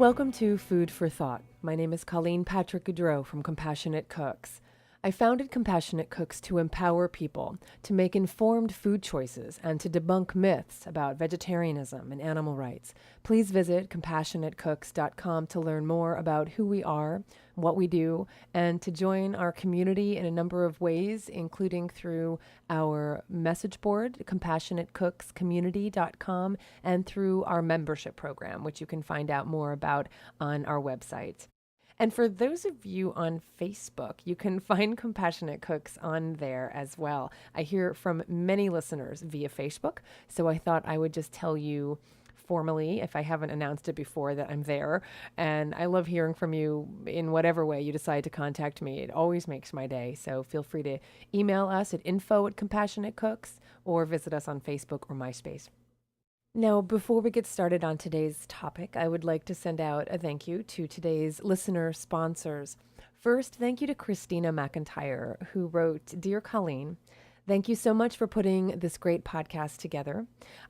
Welcome to Food for Thought. My name is Colleen Patrick-Goudreau from Compassionate Cooks. I founded Compassionate Cooks to empower people to make informed food choices and to debunk myths about vegetarianism and animal rights. Please visit compassionatecooks.com to learn more about who we are, what we do, and to join our community in a number of ways, including through our message board, compassionatecookscommunity.com, and through our membership program, which you can find out more about on our website. And for those of you on Facebook, you can find Compassionate Cooks on there as well. I hear from many listeners via Facebook, so I thought I would just tell you formally, if I haven't announced it before, that I'm there. And I love hearing from you in whatever way you decide to contact me. It always makes my day. So feel free to email us at info@compassionatecooks or visit us on Facebook or MySpace. Now, before we get started on today's topic, I would like to send out a thank you to today's listener sponsors. First, thank you to Christina McIntyre, who wrote, "Dear Colleen, thank you so much for putting this great podcast together.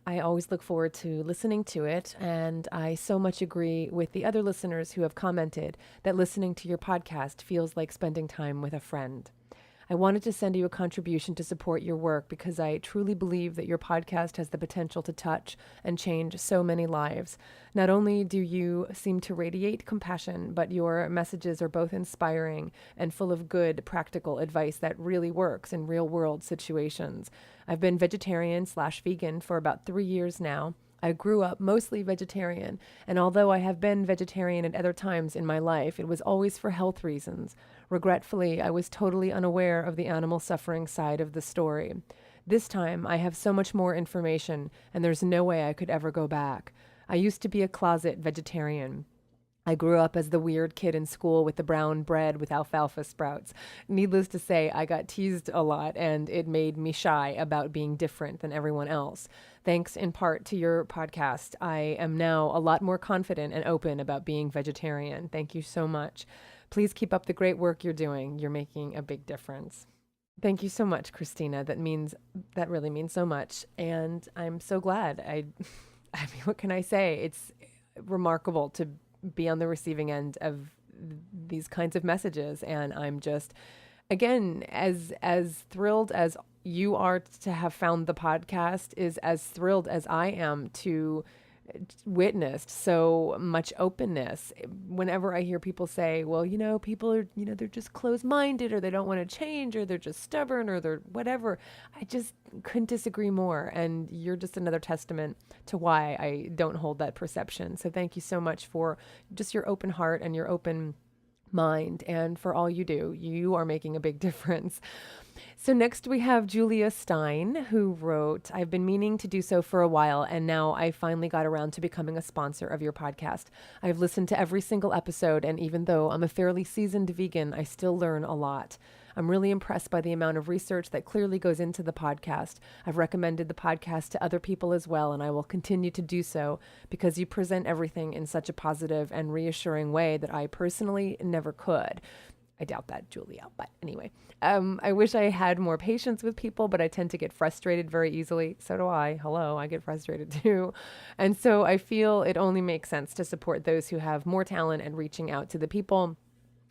I always look forward to listening to it, and I so much agree with the other listeners who have commented that listening to your podcast feels like spending time with a friend. I wanted to send you a contribution to support your work because I truly believe that your podcast has the potential to touch and change so many lives. Not only do you seem to radiate compassion, but your messages are both inspiring and full of good, practical advice that really works in real-world situations. I've been vegetarian/vegan for about 3 years now. I grew up mostly vegetarian, and although I have been vegetarian at other times in my life, it was always for health reasons. Regretfully, I was totally unaware of the animal suffering side of the story. This time, I have so much more information, and there's no way I could ever go back. I used to be a closet vegetarian. I grew up as the weird kid in school with the brown bread with alfalfa sprouts. Needless to say, I got teased a lot, and it made me shy about being different than everyone else. Thanks in part to your podcast, I am now a lot more confident and open about being vegetarian. Thank you so much. Please keep up the great work you're doing. You're making a big difference." Thank you so much, Christina. That really means so much. And I'm so glad. I mean, what can I say? It's remarkable to be on the receiving end of these kinds of messages. And I'm just, again, as thrilled as you are to have found the podcast, is as thrilled as I am to witnessed so much openness. Whenever I hear people say, well, people are, they're just closed-minded, or they don't want to change, or they're just stubborn, or they're whatever, I just couldn't disagree more. And you're just another testament to why I don't hold that perception. So thank you so much for just your open heart and your open mind, and for all you do. You are making a big difference. So next we have Julia Stein, who wrote, "I've been meaning to do so for a while, and now I finally got around to becoming a sponsor of your podcast. I've listened to every single episode, and even though I'm a fairly seasoned vegan, I still learn a lot. I'm really impressed by the amount of research that clearly goes into the podcast. I've recommended the podcast to other people as well, and I will continue to do so because you present everything in such a positive and reassuring way that I personally never could." I doubt that, Julia. But anyway, I wish I had more patience with people, but I tend to get frustrated very easily. So do I. Hello, I get frustrated too. And so I feel it only makes sense to support those who have more talent and reaching out to the people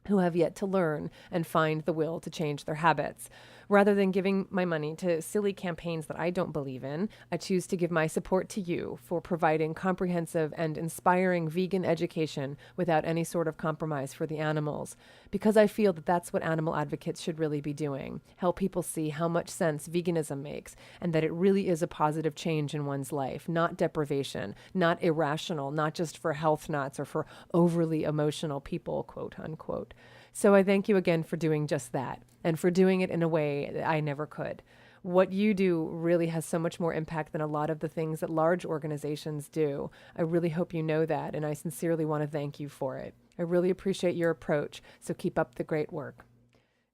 who have yet to learn and find the will to change their habits. Rather than giving my money to silly campaigns that I don't believe in, I choose to give my support to you for providing comprehensive and inspiring vegan education without any sort of compromise for the animals. Because I feel that that's what animal advocates should really be doing. Help people see how much sense veganism makes, and that it really is a positive change in one's life, not deprivation, not irrational, not just for health nuts or for overly emotional people, quote unquote. So I thank you again for doing just that, and for doing it in a way that I never could. What you do really has so much more impact than a lot of the things that large organizations do. I really hope you know that, and I sincerely want to thank you for it. I really appreciate your approach, so keep up the great work.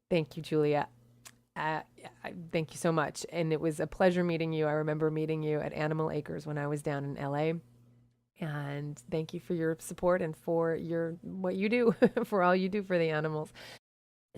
Thank you, Julia. Thank you so much. And it was a pleasure meeting you. I remember meeting you at Animal Acres when I was down in LA. And thank you for your support and for what you do, for all you do for the animals.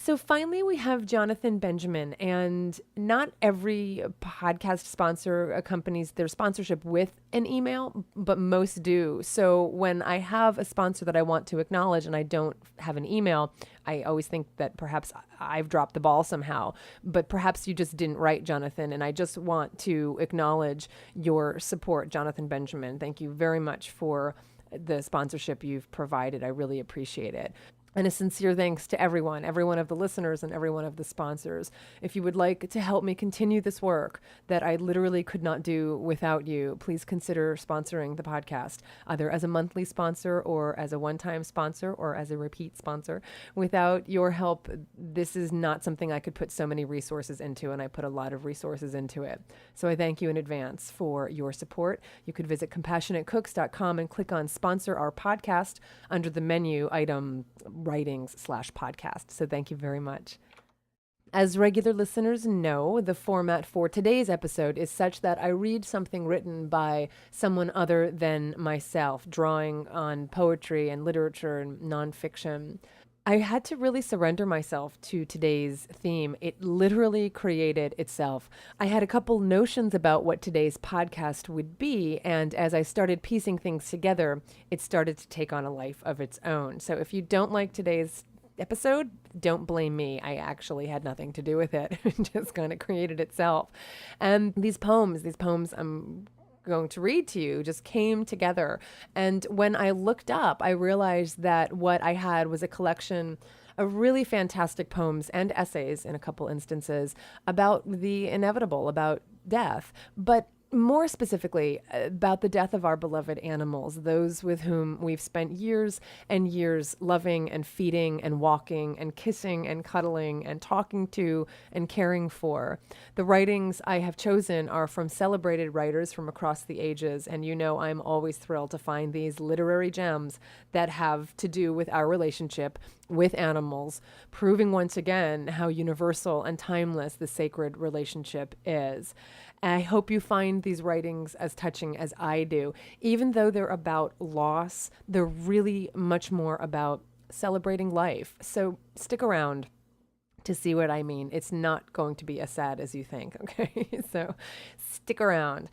So finally, we have Jonathan Benjamin, and not every podcast sponsor accompanies their sponsorship with an email, but most do. So when I have a sponsor that I want to acknowledge and I don't have an email, I always think that perhaps I've dropped the ball somehow, but perhaps you just didn't write, Jonathan. And I just want to acknowledge your support, Jonathan Benjamin. Thank you very much for the sponsorship you've provided. I really appreciate it. And a sincere thanks to every one of the listeners and every one of the sponsors. If you would like to help me continue this work that I literally could not do without you, please consider sponsoring the podcast, either as a monthly sponsor or as a one-time sponsor or as a repeat sponsor. Without your help, this is not something I could put so many resources into, and I put a lot of resources into it. So I thank you in advance for your support. You could visit compassionatecooks.com and click on Sponsor Our Podcast under the menu item writings/podcast. So thank you very much. As regular listeners know, the format for today's episode is such that I read something written by someone other than myself, drawing on poetry and literature and nonfiction. I had to really surrender myself to today's theme. It literally created itself. I had a couple notions about what today's podcast would be, and as I started piecing things together, it started to take on a life of its own. So if you don't like today's episode, don't blame me. I actually had nothing to do with it. It just kind of created itself. And these poems I'm going to read to you just came together. And when I looked up, I realized that what I had was a collection of really fantastic poems and essays in a couple instances about the inevitable, about death, but more specifically about the death of our beloved animals, those with whom we've spent years and years loving and feeding and walking and kissing and cuddling and talking to and caring for. The writings I have chosen are from celebrated writers from across the ages, and you know I'm always thrilled to find these literary gems that have to do with our relationship with animals, proving once again how universal and timeless the sacred relationship is. I hope you find these writings as touching as I do. Even though they're about loss, they're really much more about celebrating life. So stick around to see what I mean. It's not going to be as sad as you think, okay? So stick around.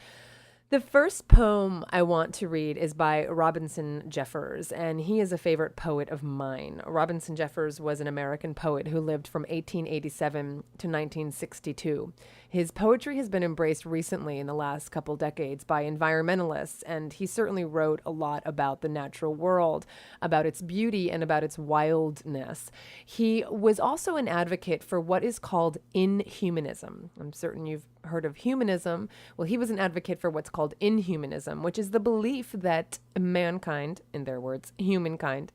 The first poem I want to read is by Robinson Jeffers, and he is a favorite poet of mine. Robinson Jeffers was an American poet who lived from 1887 to 1962. His poetry has been embraced recently in the last couple decades by environmentalists, and he certainly wrote a lot about the natural world, about its beauty and about its wildness. He was also an advocate for what is called inhumanism. I'm certain you've heard of humanism. Well, he was an advocate for what's called inhumanism, which is the belief that mankind, in their words, humankind,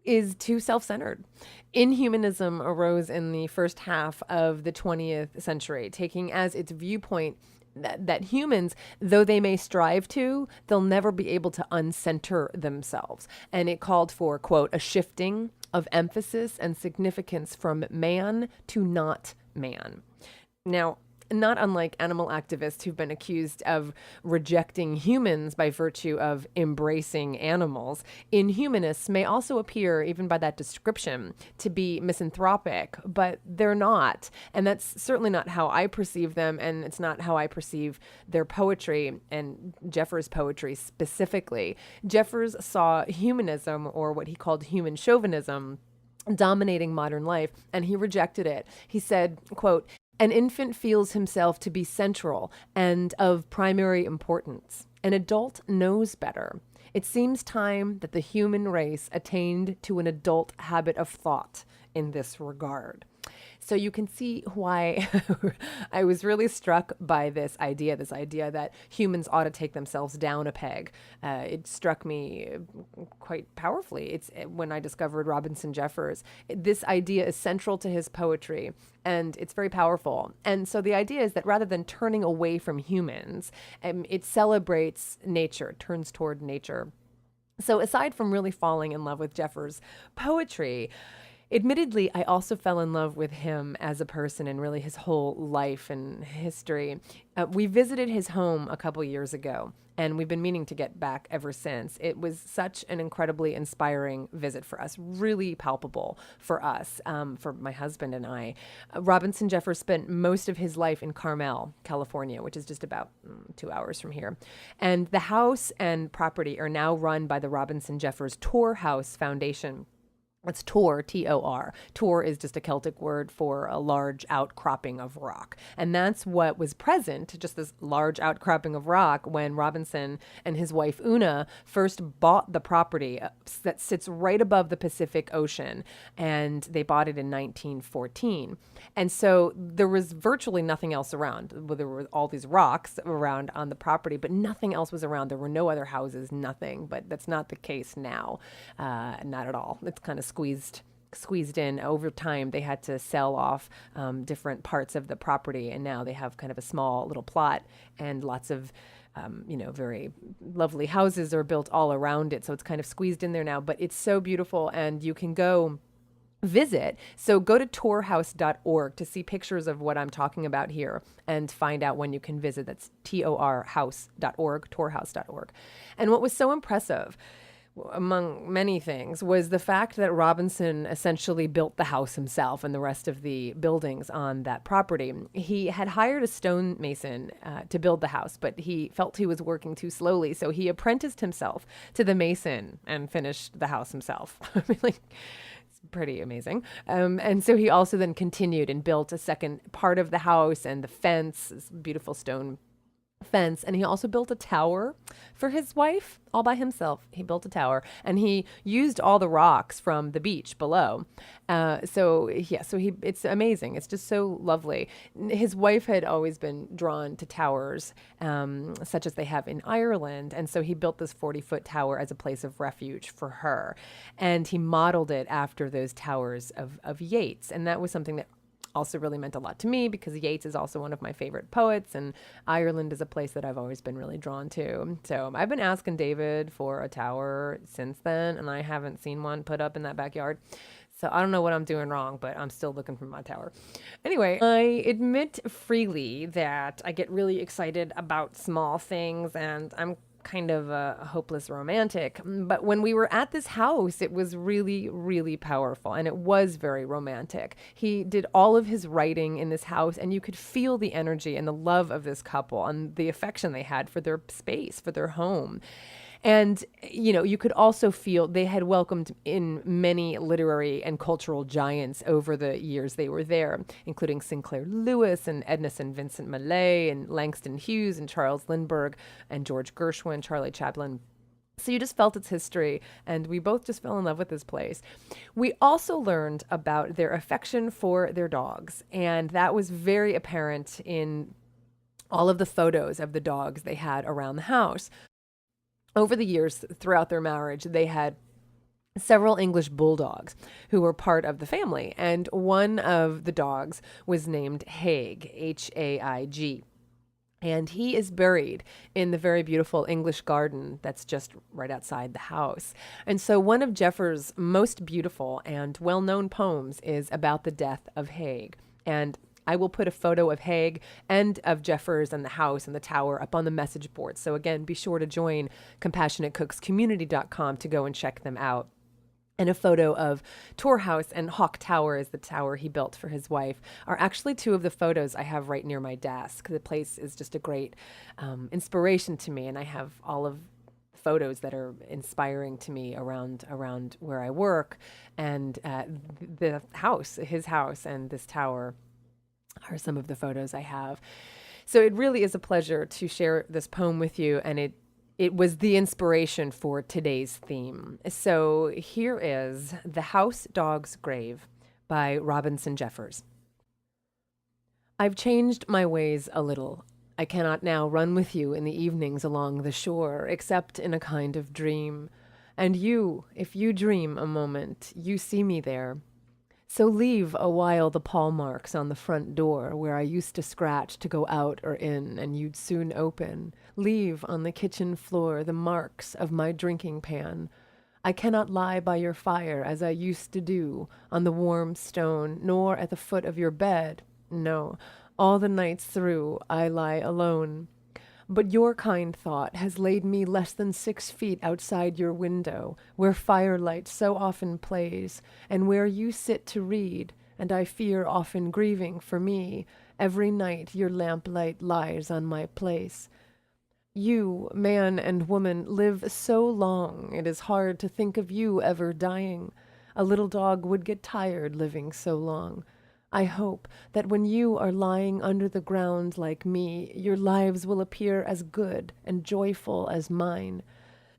is too self-centered. Inhumanism arose in the first half of the 20th century, taking as its viewpoint that humans, though they may strive to, they'll never be able to uncenter themselves. And it called for, quote, a shifting of emphasis and significance from man to not man. Now, not unlike animal activists who've been accused of rejecting humans by virtue of embracing animals, inhumanists may also appear, even by that description, to be misanthropic, but they're not. And that's certainly not how I perceive them, and it's not how I perceive their poetry, and Jeffers' poetry specifically. Jeffers saw humanism, or what he called human chauvinism, dominating modern life, and he rejected it. He said, quote, an infant feels himself to be central and of primary importance. An adult knows better. It seems time that the human race attained to an adult habit of thought in this regard. So you can see why I was really struck by this idea that humans ought to take themselves down a peg. It struck me quite powerfully. It's when I discovered Robinson Jeffers. This idea is central to his poetry, and it's very powerful. And so the idea is that rather than turning away from humans, it celebrates nature, turns toward nature. So aside from really falling in love with Jeffers' poetry, Admittedly, I also fell in love with him as a person and really his whole life and history. We visited his home a couple years ago, and we've been meaning to get back ever since. It was such an incredibly inspiring visit for us, really palpable for us, for my husband and I. Robinson Jeffers spent most of his life in Carmel, California, which is just about 2 hours from here. And the house and property are now run by the Robinson Jeffers Tor House Foundation. It's Tor, Tor. Tor is just a Celtic word for a large outcropping of rock. And that's what was present, just this large outcropping of rock, when Robinson and his wife Una first bought the property that sits right above the Pacific Ocean. And they bought it in 1914. And so there was virtually nothing else around. Well, there were all these rocks around on the property, but nothing else was around. There were no other houses, nothing. But that's not the case now. Not at all. It's kind of squeezed in. Over time. They had to sell off different parts of the property, and now they have kind of a small little plot and lots of very lovely houses are built all around it. So it's kind of squeezed in there now, but it's so beautiful, and you can go visit. So go to torhouse.org to see pictures of what I'm talking about here and find out when you can visit. That's torhouse.org, torhouse.org. And what was so impressive, among many things, was the fact that Robinson essentially built the house himself and the rest of the buildings on that property. He had hired a stonemason to build the house, but he felt he was working too slowly, so he apprenticed himself to the mason and finished the house himself. I mean, like, it's pretty amazing. And so he also then continued and built a second part of the house and the fence, this beautiful stone fence. And he also built a tower for his wife all by himself. He built a tower, and he used all the rocks from the beach below. It's amazing. It's just so lovely. His wife had always been drawn to towers, such as they have in Ireland. And so he built this 40-foot tower as a place of refuge for her. And he modeled it after those towers of Yeats. And that was something that also really meant a lot to me, because Yeats is also one of my favorite poets, and Ireland is a place that I've always been really drawn to. So I've been asking David for a tower since then, and I haven't seen one put up in that backyard. So I don't know what I'm doing wrong, but I'm still looking for my tower. Anyway, I admit freely that I get really excited about small things, and I'm kind of a hopeless romantic. But when we were at this house, it was really, really powerful, and it was very romantic. He did all of his writing in this house, and you could feel the energy and the love of this couple and the affection they had for their space, for their home. And, you could also feel they had welcomed in many literary and cultural giants over the years they were there, including Sinclair Lewis and Edison Vincent Millay and Langston Hughes and Charles Lindbergh and George Gershwin, Charlie Chaplin. So you just felt its history, and we both just fell in love with this place. We also learned about their affection for their dogs, and that was very apparent in all of the photos of the dogs they had around the house. Over the years, throughout their marriage, they had several English bulldogs who were part of the family. And one of the dogs was named Haig, Haig. And he is buried in the very beautiful English garden that's just right outside the house. And so one of Jeffers' most beautiful and well-known poems is about the death of Haig. And I will put a photo of Haig and of Jeffers and the house and the tower up on the message board. So again, be sure to join CompassionateCooksCommunity.com to go and check them out. And a photo of Tor House and Hawk Tower is the tower he built for his wife, are actually two of the photos I have right near my desk. The place is just a great inspiration to me, and I have all of photos that are inspiring to me around where I work. And the house, his house and this tower, are some of the photos I have. So it really is a pleasure to share this poem with you, and it was the inspiration for today's theme. So here is The House Dog's Grave by Robinson Jeffers. I've changed my ways a little. I cannot now run with you in the evenings along the shore, except in a kind of dream. And you, if you dream a moment, you see me there. So leave a while the paw marks on the front door where I used to scratch to go out or in, and you'd soon open. Leave on the kitchen floor the marks of my drinking pan. I cannot lie by your fire as I used to do, on the warm stone, nor at the foot of your bed. No, all the nights through I lie alone. But your kind thought has laid me less than 6 feet outside your window, where firelight so often plays, and where you sit to read, and I fear often grieving for me. Every night your lamplight lies on my place. You, man and woman, live so long, it is hard to think of you ever dying. A little dog would get tired living so long. I hope that when you are lying under the ground like me, your lives will appear as good and joyful as mine.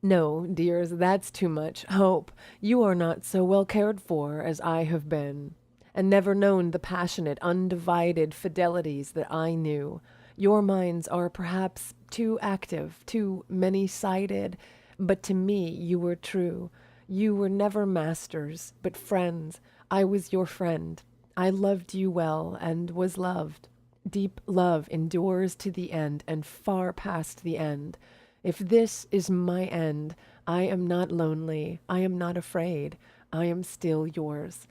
No, dears, that's too much hope. You are not so well cared for as I have been, and never known the passionate, undivided fidelities that I knew. Your minds are perhaps too active, too many-sided, but to me you were true. You were never masters, but friends. I was your friend. I loved you well and was loved. Deep love endures to the end and far past the end. If this is my end, I am not lonely. I am not afraid. I am still yours.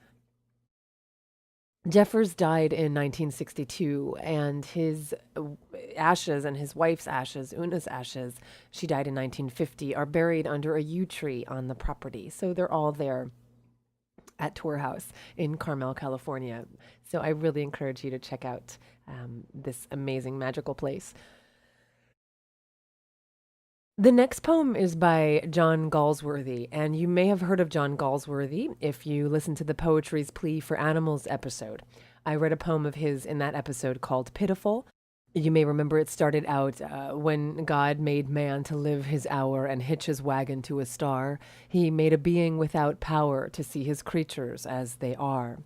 Jeffers died in 1962, and his ashes and his wife's ashes, Una's ashes, she died in 1950, are buried under a yew tree on the property. So they're all there at Tour House in Carmel, California. So I really encourage you to check out this amazing, magical place. The next poem is by John Galsworthy, and you may have heard of John Galsworthy if you listened to the Poetry's Plea for Animals episode. I read a poem of his in that episode called Pitiful. You may remember it started out when God made man to live his hour and hitch his wagon to a star. He made a being without power to see his creatures as they are.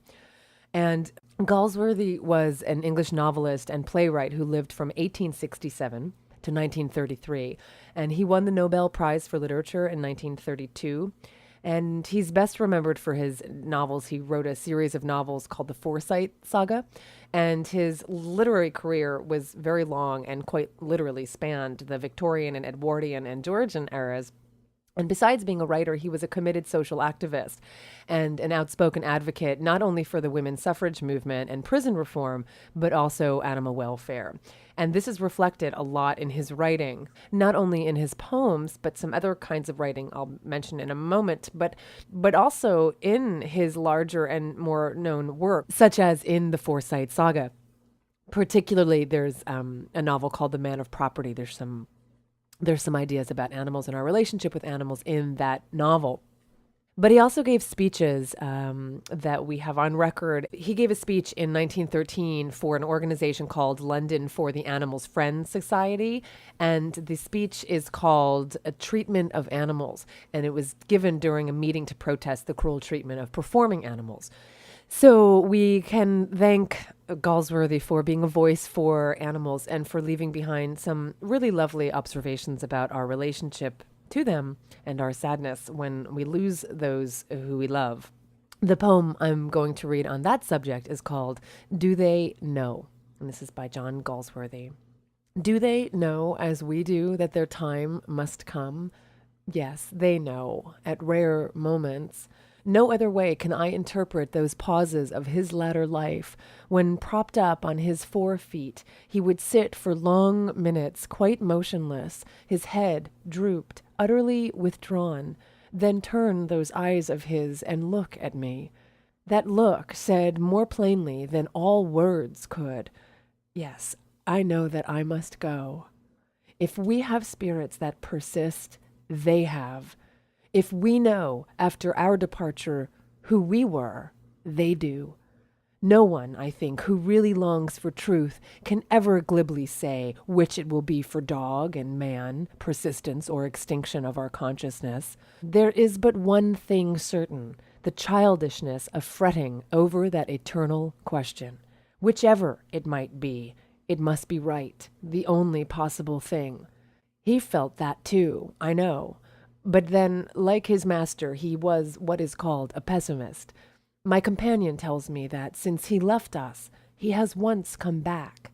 And Galsworthy was an English novelist and playwright who lived from 1867 to 1933, and he won the Nobel Prize for Literature in 1932. And he's best remembered for his novels. He wrote a series of novels called the Forsyte Saga, and his literary career was very long and quite literally spanned the Victorian and Edwardian and Georgian eras. And besides being a writer, he was a committed social activist and an outspoken advocate not only for the women's suffrage movement and prison reform, but also animal welfare. And this is reflected a lot in his writing, not only in his poems, but some other kinds of writing I'll mention in a moment, but also in his larger and more known work, such as in the Forsyte Saga. Particularly, there's a novel called The Man of Property. There's some ideas about animals and our relationship with animals in that novel. But he also gave speeches that we have on record. He gave a speech in 1913 for an organization called London for the Animals' Friends Society. And the speech is called A Treatment of Animals. And it was given during a meeting to protest the cruel treatment of performing animals. So we can thank Galsworthy for being a voice for animals and for leaving behind some really lovely observations about our relationship to them and our sadness when we lose those who we love. The poem I'm going to read on that subject is called Do They Know? And this is by John Galsworthy. Do they know, as we do, that their time must come? Yes, they know, at rare moments. No other way can I interpret those pauses of his latter life, when, propped up on his 4 feet, he would sit for long minutes quite motionless, his head drooped, utterly withdrawn, then turn those eyes of his and look at me. That look said more plainly than all words could, yes, I know that I must go. If we have spirits that persist, they have. If we know, after our departure, who we were, they do. No one, I think, who really longs for truth can ever glibly say which it will be for dog and man, persistence or extinction of our consciousness. There is but one thing certain, the childishness of fretting over that eternal question. Whichever it might be, it must be right, the only possible thing. He felt that too, I know. But then, like his master, he was what is called a pessimist. My companion tells me that since he left us, he has once come back.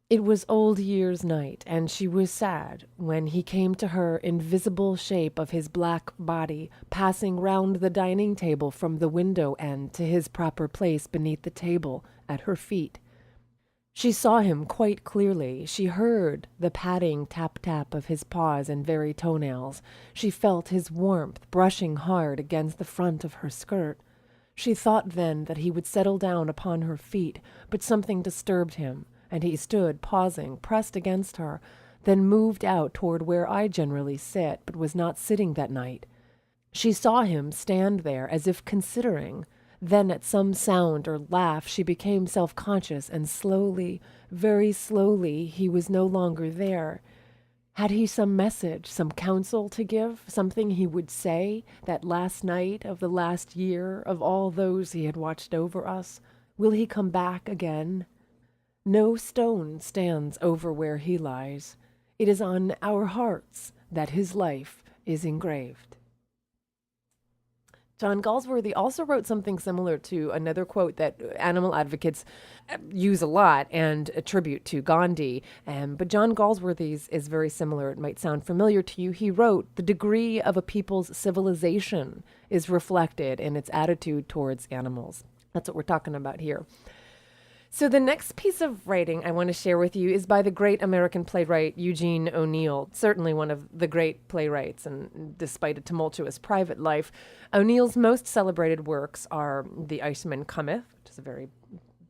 It was Old Year's night, and she was sad when he came to her in visible shape of his black body, passing round the dining table from the window end to his proper place beneath the table at her feet. She saw him quite clearly. She heard the padding tap-tap of his paws and very toenails. She felt his warmth brushing hard against the front of her skirt. She thought then that he would settle down upon her feet, but something disturbed him, and he stood, pausing, pressed against her, then moved out toward where I generally sit, but was not sitting that night. She saw him stand there as if considering. Then at some sound or laugh she became self-conscious, and slowly, very slowly, he was no longer there. Had he some message, some counsel to give, something he would say, that last night of the last year, of all those he had watched over us? Will he come back again? No stone stands over where he lies. It is on our hearts that his life is engraved. John Galsworthy also wrote something similar to another quote that animal advocates use a lot and attribute to Gandhi. But John Galsworthy's is very similar. It might sound familiar to you. He wrote, "The degree of a people's civilization is reflected in its attitude towards animals." That's what we're talking about here. So the next piece of writing I want to share with you is by the great American playwright Eugene O'Neill, certainly one of the great playwrights, and despite a tumultuous private life, O'Neill's most celebrated works are The Iceman Cometh, which is a very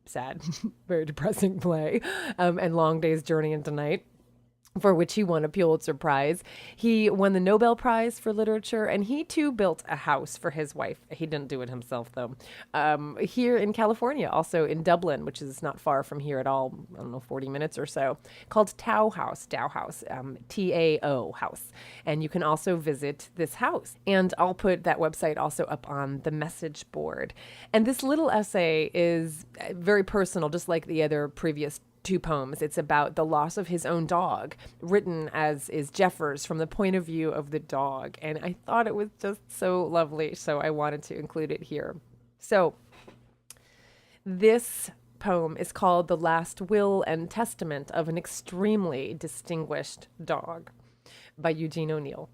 sad, very depressing play, and Long Day's Journey into Night, for which he won a Pulitzer Prize. He won the Nobel Prize for Literature, and he too built a house for his wife. He didn't do it himself, though. Here in California, also in Dublin, which is not far from here at all, 40 minutes or so, called Tao House, Tao House. And you can also visit this house. And I'll put that website also up on the message board. And this little essay is very personal, just like the other previous two poems. It's about the loss of his own dog, written, as is Jeffers, from the point of view of the dog. And I thought it was just so lovely, so I wanted to include it here. So this poem is called The Last Will and Testament of an Extremely Distinguished Dog by Eugene O'Neill.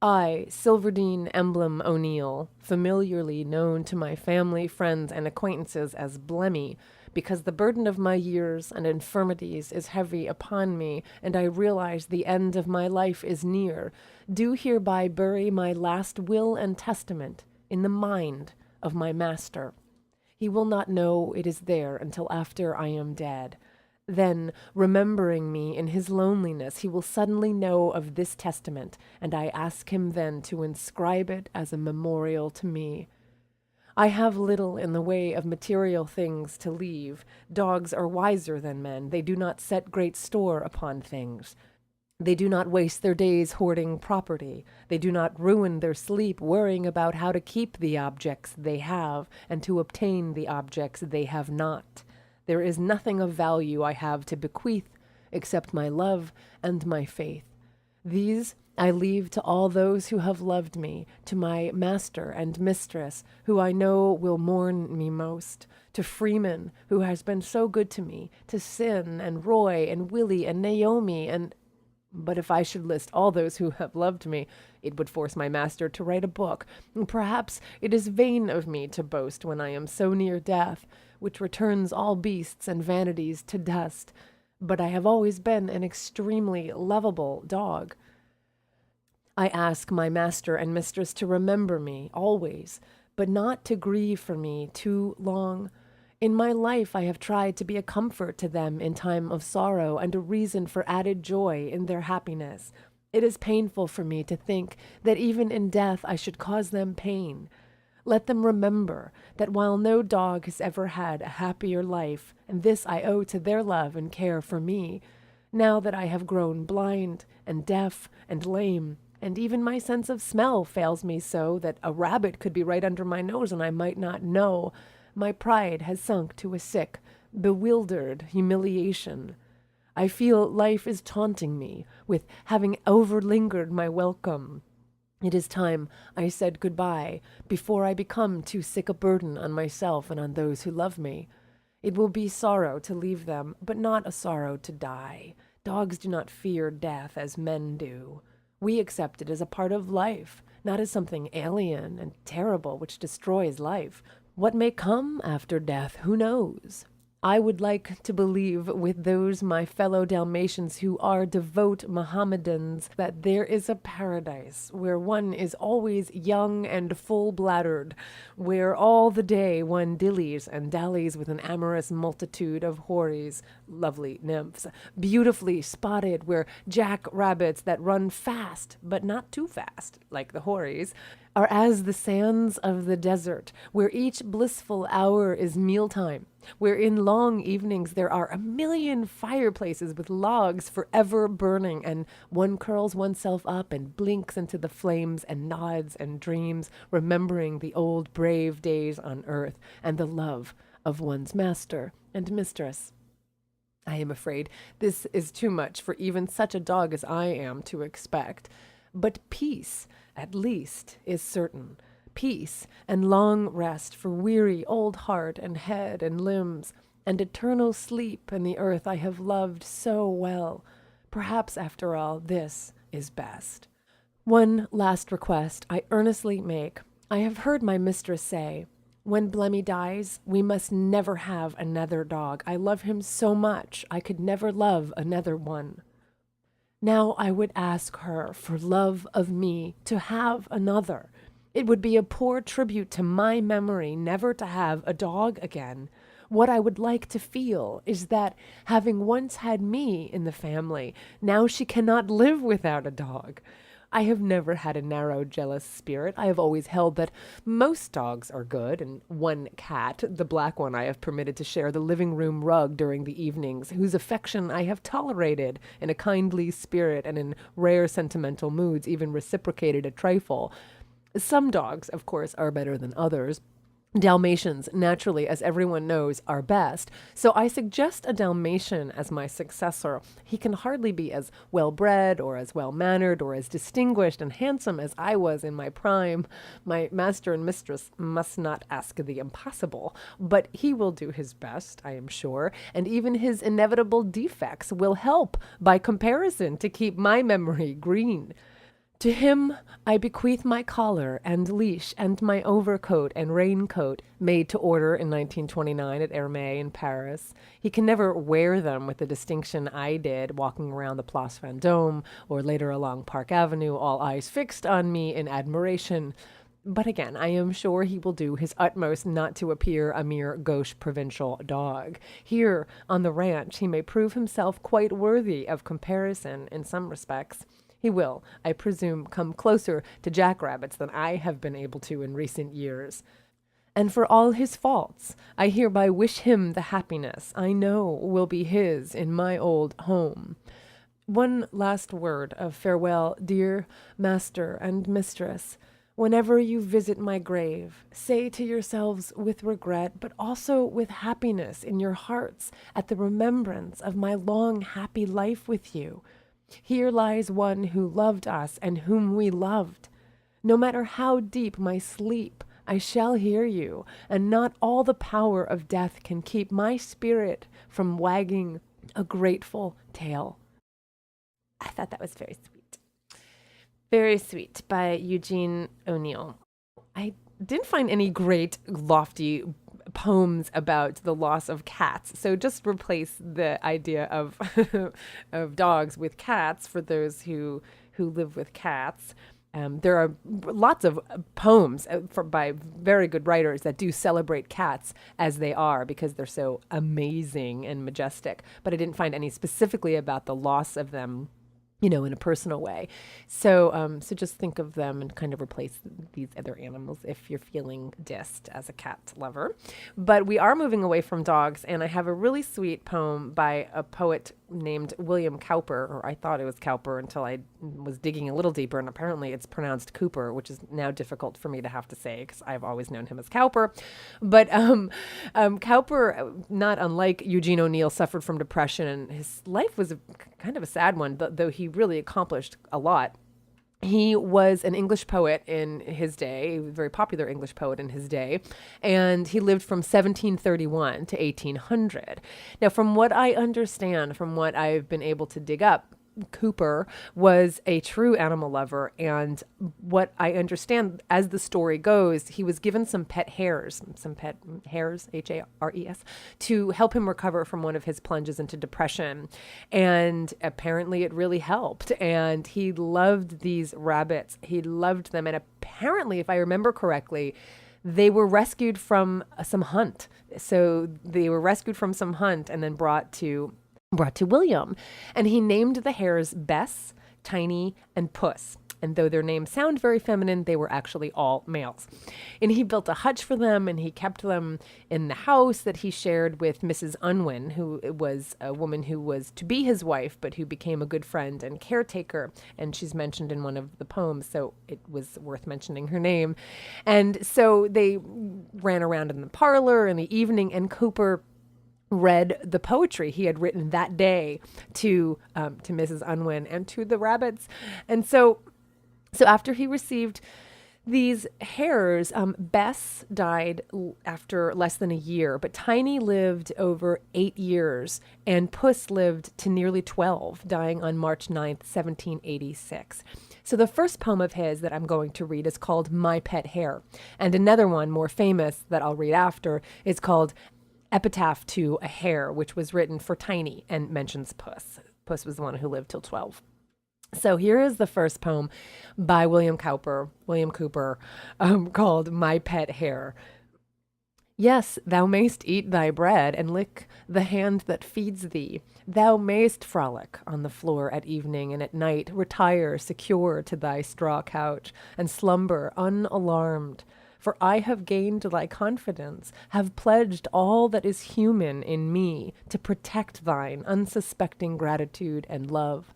I, Silverdene Emblem O'Neill, familiarly known to my family, friends, and acquaintances as Blemmy, because the burden of my years and infirmities is heavy upon me, and I realize the end of my life is near, do hereby bury my last will and testament in the mind of my master. He will not know it is there until after I am dead. Then, remembering me in his loneliness, he will suddenly know of this testament, and I ask him then to inscribe it as a memorial to me. I have little in the way of material things to leave. Dogs are wiser than men. They do not set great store upon things. They do not waste their days hoarding property. They do not ruin their sleep worrying about how to keep the objects they have and to obtain the objects they have not. There is nothing of value I have to bequeath except my love and my faith. These I leave to all those who have loved me, to my master and mistress, who I know will mourn me most, to Freeman, who has been so good to me, to Sin and Roy and Willie and Naomi and... But if I should list all those who have loved me, it would force my master to write a book. Perhaps it is vain of me to boast when I am so near death, which returns all beasts and vanities to dust. But I have always been an extremely lovable dog. I ask my master and mistress to remember me always, but not to grieve for me too long. In my life I have tried to be a comfort to them in time of sorrow and a reason for added joy in their happiness. It is painful for me to think that even in death I should cause them pain. Let them remember that while no dog has ever had a happier life, and this I owe to their love and care for me, now that I have grown blind and deaf and lame, and even my sense of smell fails me so that a rabbit could be right under my nose and I might not know, my pride has sunk to a sick, bewildered humiliation. I feel life is taunting me with having overlingered my welcome. It is time I said goodbye before I become too sick a burden on myself and on those who love me. It will be sorrow to leave them, but not a sorrow to die. Dogs do not fear death as men do. We accept it as a part of life, not as something alien and terrible which destroys life. What may come after death, who knows? I would like to believe with those my fellow Dalmatians who are devout Mohammedans that there is a paradise where one is always young and full-bladdered, where all the day one dillies and dallies with an amorous multitude of houris, lovely nymphs, beautifully spotted, where jack-rabbits that run fast, but not too fast, like the houris, are as the sands of the desert, where each blissful hour is mealtime, where in long evenings there are a million fireplaces with logs forever burning, and one curls oneself up and blinks into the flames and nods and dreams, remembering the old brave days on earth and the love of one's master and mistress. I am afraid this is too much for even such a dog as I am to expect, but peace, at least, is certain. Peace and long rest for weary old heart and head and limbs, and eternal sleep in the earth I have loved so well. Perhaps, after all, this is best. One last request I earnestly make. I have heard my mistress say, "When Blemmy dies, we must never have another dog. I love him so much, I could never love another one." Now I would ask her, for love of me, to have another. It would be a poor tribute to my memory never to have a dog again. What I would like to feel is that, having once had me in the family, now she cannot live without a dog. I have never had a narrow, jealous spirit. I have always held that most dogs are good, and one cat, the black one I have permitted to share the living room rug during the evenings, whose affection I have tolerated in a kindly spirit and in rare sentimental moods even reciprocated a trifle. Some dogs, of course, are better than others. Dalmatians, naturally, as everyone knows, are best, so I suggest a Dalmatian as my successor. He can hardly be as well-bred or as well-mannered or as distinguished and handsome as I was in my prime. My master and mistress must not ask the impossible, but he will do his best, I am sure, and even his inevitable defects will help, by comparison, to keep my memory green. To him I bequeath my collar and leash and my overcoat and raincoat, made to order in 1929 at Hermès in Paris. He can never wear them with the distinction I did, walking around the Place Vendôme or later along Park Avenue, all eyes fixed on me in admiration. But again, I am sure he will do his utmost not to appear a mere gauche provincial dog. Here, on the ranch, he may prove himself quite worthy of comparison in some respects. He will, I presume, come closer to jackrabbits than I have been able to in recent years. And for all his faults, I hereby wish him the happiness I know will be his in my old home. One last word of farewell, dear master and mistress. Whenever you visit my grave, say to yourselves with regret, but also with happiness in your hearts at the remembrance of my long happy life with you. Here lies one who loved us and whom we loved. No matter how deep my sleep, I shall hear you, and not all the power of death can keep my spirit from wagging a grateful tail. I thought that was very sweet. Very sweet, by Eugene O'Neill. I didn't find any great, lofty poems about the loss of cats. So just replace the idea of of dogs with cats for those who live with cats. There are lots of poems by very good writers that do celebrate cats as they are because they're so amazing and majestic. But I didn't find any specifically about the loss of them, in a personal way. So just think of them and kind of replace these other animals if you're feeling dissed as a cat lover. But we are moving away from dogs, and I have a really sweet poem by a poet named William Cowper, or I thought it was Cowper until I was digging a little deeper, and apparently it's pronounced Cooper, which is now difficult for me to have to say because I've always known him as Cowper. But Cowper, not unlike Eugene O'Neill, suffered from depression, and his life was kind of a sad one, though he really accomplished a lot. He was an English poet in his day, a very popular English poet in his day, and he lived from 1731 to 1800. Now, from what I understand, from what I've been able to dig up, Cowper was a true animal lover, and what I understand as the story goes, he was given some pet hares, Hares, to help him recover from one of his plunges into depression. And apparently it really helped. And he loved these rabbits. He loved them. And apparently, if I remember correctly, they were rescued from some hunt. So they were rescued from some hunt and then brought to William, and he named the hares Bess, Tiny, and Puss. And though their names sound very feminine, they were actually all males. And he built a hutch for them, and he kept them in the house that he shared with Mrs. Unwin, who was a woman who was to be his wife, but who became a good friend and caretaker. And she's mentioned in one of the poems, so it was worth mentioning her name. And so they ran around in the parlor in the evening, and Cowper read the poetry he had written that day to Mrs. Unwin and to the rabbits. And so after he received these hares, Bess died after less than a year, but Tiny lived over 8 years, and Puss lived to nearly 12, dying on March 9th, 1786. So the first poem of his that I'm going to read is called My Pet Hare, and another one more famous that I'll read after is called Epitaph to a Hare, which was written for Tiny and mentions Puss. Puss was the one who lived till 12. So here is the first poem by William Cowper, called My Pet Hare. Yes, thou mayst eat thy bread and lick the hand that feeds thee. Thou mayst frolic on the floor at evening, and at night retire secure to thy straw couch and slumber unalarmed. For I have gained thy confidence, have pledged all that is human in me to protect thine unsuspecting gratitude and love.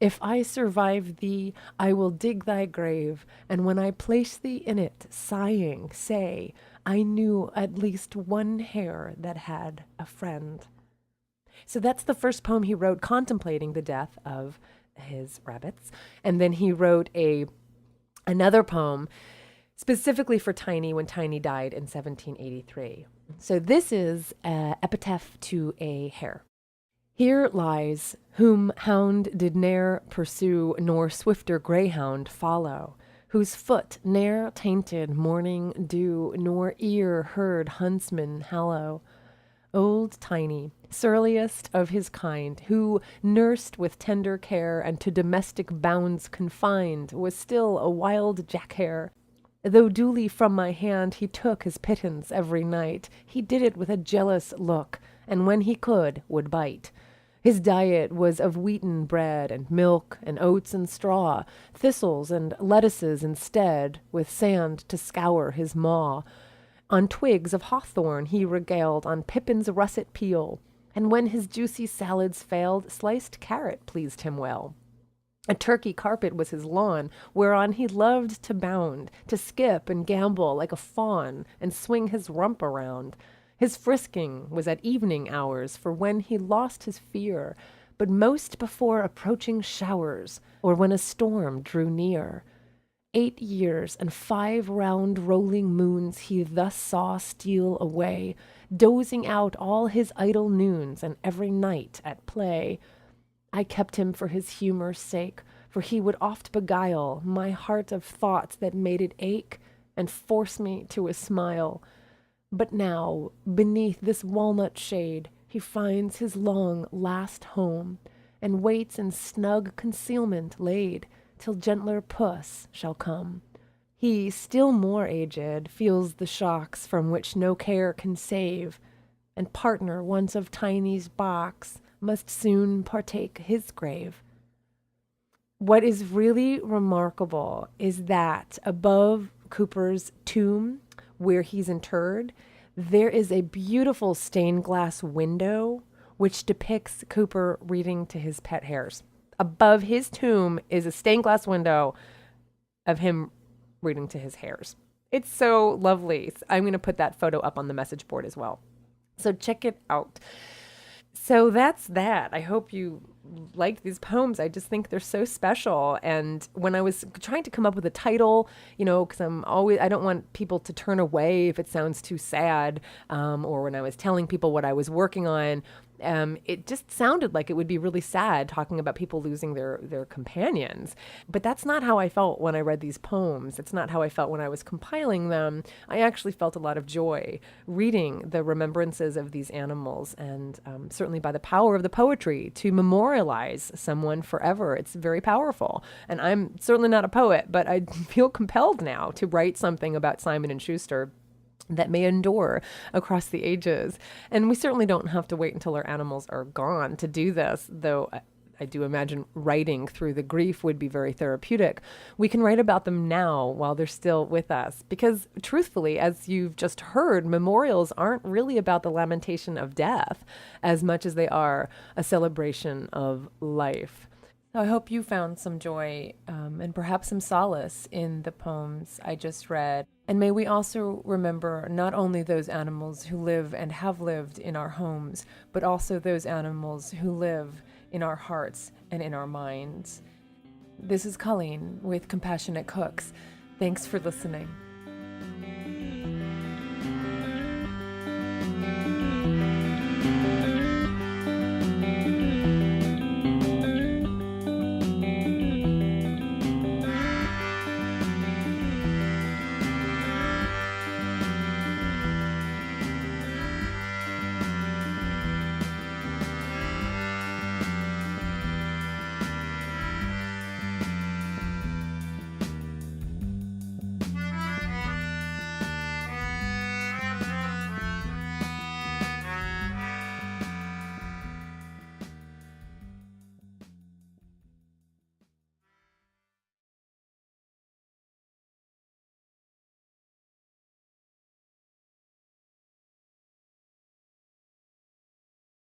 If I survive thee, I will dig thy grave, and when I place thee in it, sighing, say, I knew at least one hare that had a friend. So that's the first poem he wrote contemplating the death of his rabbits. And then he wrote another poem specifically for Tiny when Tiny died in 1783. So this is Epitaph to a Hare. Here lies, whom hound did ne'er pursue, nor swifter greyhound follow, whose foot ne'er tainted morning dew, nor ear heard huntsman hallow. Old Tiny, surliest of his kind, who, nursed with tender care and to domestic bounds confined, was still a wild jack-hare. Though duly from my hand he took his pittance every night, he did it with a jealous look, and when he could, would bite. His diet was of wheaten bread and milk and oats and straw, thistles and lettuces instead, with sand to scour his maw. On twigs of hawthorn he regaled, on pippin's russet peel, and when his juicy salads failed, sliced carrot pleased him well. A turkey carpet was his lawn, whereon he loved to bound, to skip and gambol like a fawn, and swing his rump around. His frisking was at evening hours, for when he lost his fear, but most before approaching showers, or when a storm drew near. 8 years and 5 round rolling moons he thus saw steal away, dozing out all his idle noons, and every night at play. I kept him for his humor's sake, for he would oft beguile my heart of thoughts that made it ache, and force me to a smile. But now, beneath this walnut shade, he finds his long last home, and waits in snug concealment laid, till gentler puss shall come. He, still more aged, feels the shocks from which no care can save, and partner once of Tiny's box, must soon partake his grave. What is really remarkable is that above Cowper's tomb, where he's interred, there is a beautiful stained glass window which depicts Cowper reading to his pet hares. Above his tomb is a stained glass window of him reading to his hares. It's so lovely. I'm going to put that photo up on the message board as well. So check it out. So that's that. I hope you liked these poems. I just think they're so special. And when I was trying to come up with a title, because I don't want people to turn away if it sounds too sad, or when I was telling people what I was working on, it just sounded like it would be really sad talking about people losing their companions. But that's not how I felt when I read these poems. It's not how I felt when I was compiling them. I actually felt a lot of joy reading the remembrances of these animals, and certainly by the power of the poetry to memorialize someone forever. It's very powerful. And I'm certainly not a poet, but I feel compelled now to write something about Simon and Schuster that may endure across the ages. And we certainly don't have to wait until our animals are gone to do this, though I do imagine writing through the grief would be very therapeutic. We can write about them now while they're still with us. Because truthfully, as you've just heard, memorials aren't really about the lamentation of death as much as they are a celebration of life. I hope you found some joy and perhaps some solace in the poems I just read. And may we also remember not only those animals who live and have lived in our homes, but also those animals who live in our hearts and in our minds. This is Colleen with Compassionate Cooks. Thanks for listening.